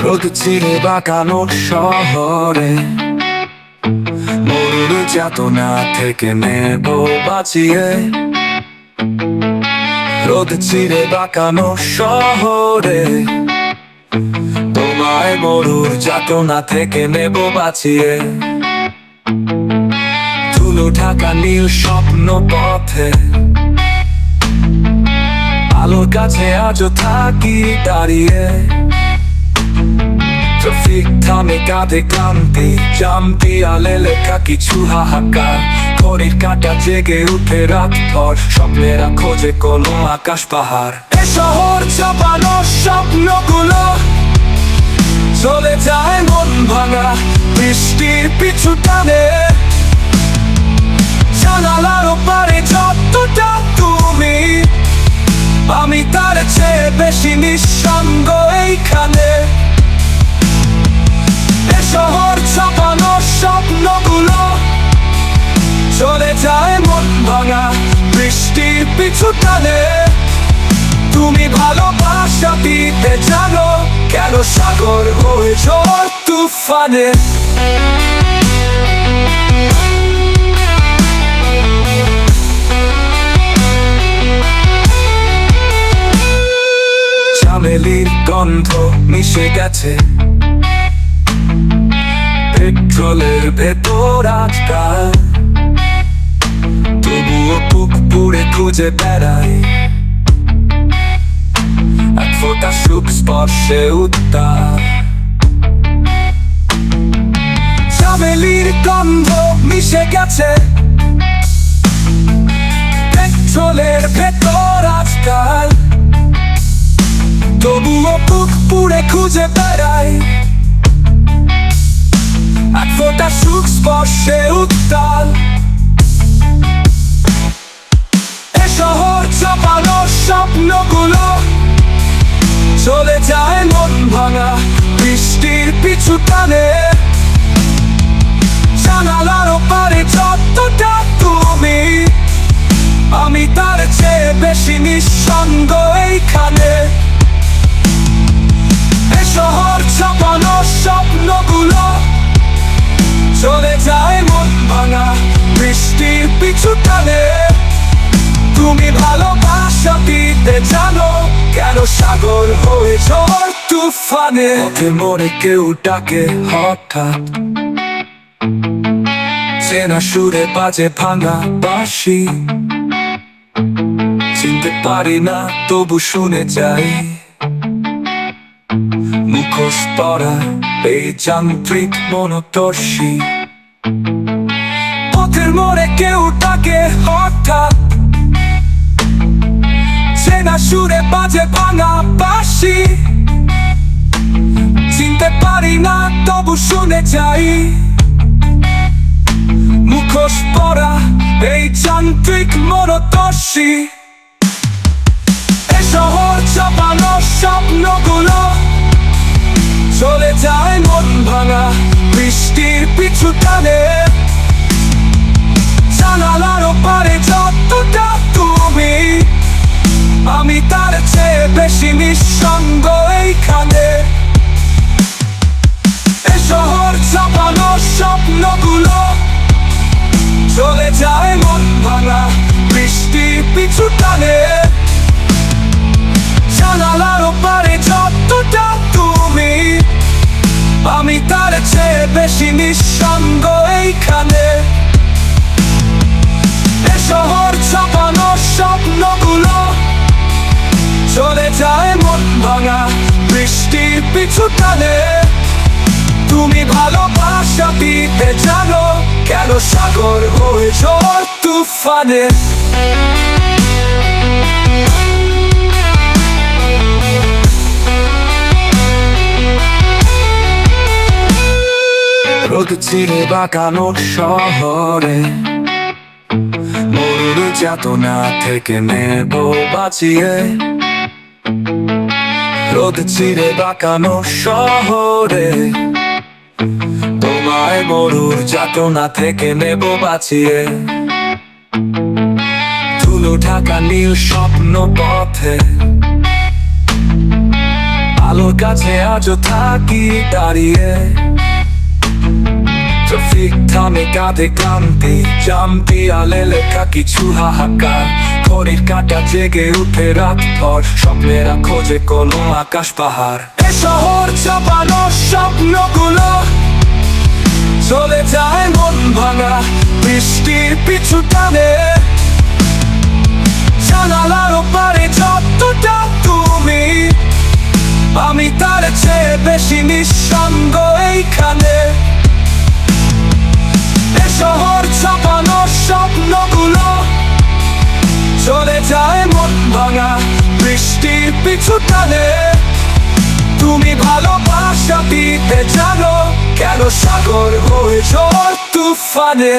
রোদ চিরে বাঁকানো শহরে মরুর যাতনা থেকে নেব বাঁচিয়ে। রোদ চিরে বাঁকানো শহরে তোমায় মরুর যাতনা থেকে নেব বাঁচিয়ে। ধুলো ঢাকা নীল স্বপ্ন পথে আলোর কাছে আজও থাকি দাঁড়িয়ে। ট্রাফিক থামে কাঁধে ক্লান্তি, জামতি আলে লেখা কিছু হাহাকার। ঘড়ির কাঁটা জেগে উঠে রাত ভর, স্বপ্নেরা খোঁজে কোনো আকাশ পাহাড়। এ শহর চাপানো স্বপ্নগুলো চলে যায় মন ভাঙা বৃষ্টির পিছু টানে। জানালার ওপারে যতটা তুমি, আমি তার চেয়ে বেশি নিঃসঙ্গ এইখানে। এ শহর ছাপানো স্বপ্নগুলো চলে যায় মন ভাঙা বৃষ্টির পিছু টানে। তুমি ভালোবাসা দিতে জানো, কেন সাগর হয়ে ঝড় তুফানে। চামেলির গন্ধ মিশে গেছে পেট্রোলের ভেতর আজকাল, তবুও বুক পুড়ে খুঁজে বেড়াই এক ফোঁটা সুখ স্পর্শে উত্তাপ। চামেলির গন্ধ মিশে গেছে পেট্রোলের ভেতর আজকাল, তবুও বুক পুড়ে খুঁজে বেড়াই এক ফোঁটা সুখ স্পর্শে উত্তাল। এ শহর চাপানো স্বপ্নগুলো চলে যায় মন ভাঙা বৃষ্টির পিছু টানে। জানালার ওপারে যতটা তুমি, আমি তার চেয়ে বেশি নিঃসঙ্গ এইখানে। এ শহর ছাপানো স্বপ্নগুলো চলে যায় মন ভাঙা বৃষ্টির পিছু টানে। তুমি ভালোবাসা দিতে জানো, কেন সাগর হয়ে ঝড় তুফানে। পথে মোড়ে কেউ ডাকে হঠাৎ, চেনা সুরে বাজে ভাঙা বাঁশি। চিনতে পারি না তবু শুনে যাই, মুখোশ পরা এই যান্ত্রিক মনোদর্শী। পথের মোড়ে কেউ ডাকে হঠাৎ, চেনা সুরে বাজে ভাঙা বাঁশি। চিনতে পারি না তবু শুনে যাই, মুখোশ পরা এই যান্ত্রিক মনোদর্শী। এ শহর চাপানো স্বপ্নগুলো চলে যায় মন ভাঙা বৃষ্টির পিছু টানে। জানালার ওপারে যতটা তুমি, আমি তার চেয়ে বেশি নিঃসঙ্গ এইখানে। এ শহর চাপানো স্বপ্নগুলো চলে যায় মন ভাঙা বৃষ্টির পিছু টানে। জানালার ওপারে যতটা তুমি, আমি তার চেয়ে বেশি নিঃসঙ্গ এইখানে। এ শহর ছাপানো স্বপ্নগুলো চলে যায় মন ভাঙা বৃষ্টির পিছু টানে। তুমি ভালোবাসা দিতে জানো, কেন সাগর হয়ে ঝড় তুফানে। রোদ চিরে বাঁকানো শহরে মরুর যাতনা থেকে নেব বাঁচিয়ে। রোদ চিরে বাঁকানো শহরে তোমায় মরুর যাতনা থেকে নেব বাঁচিয়ে। ধুলো ঢাকা নীল স্বপ্ন পথে আলো আলোর কাছে আজও থাকি দাঁড়িয়ে। ট্রাফিক থামে কাঁধে ক্লান্তি, জামটি আলে লেখা কিছু হাহাকার। ঘড়ির কাঁটা জেগে উঠে রাত ভর, স্বপ্নেরা খোঁজে কোনো আকাশ পাহাড়। এ শহর চাপানো স্বপ্নগুলো চলে যায় মন ভাঙা বৃষ্টির পিছু টানে। জানালার ওপারে যতটা তুমি, আমি তার চেয়ে বেশি নিঃসঙ্গ এইখানে। এ শহর ছাপানো স্বপ্নগুলো চলে যায় মন ভাঙা বৃষ্টির পিছু টানে। তুমি ভালোবাসা দিতে জানো, কেন সাগর হয়ে ঝড় তুফানে।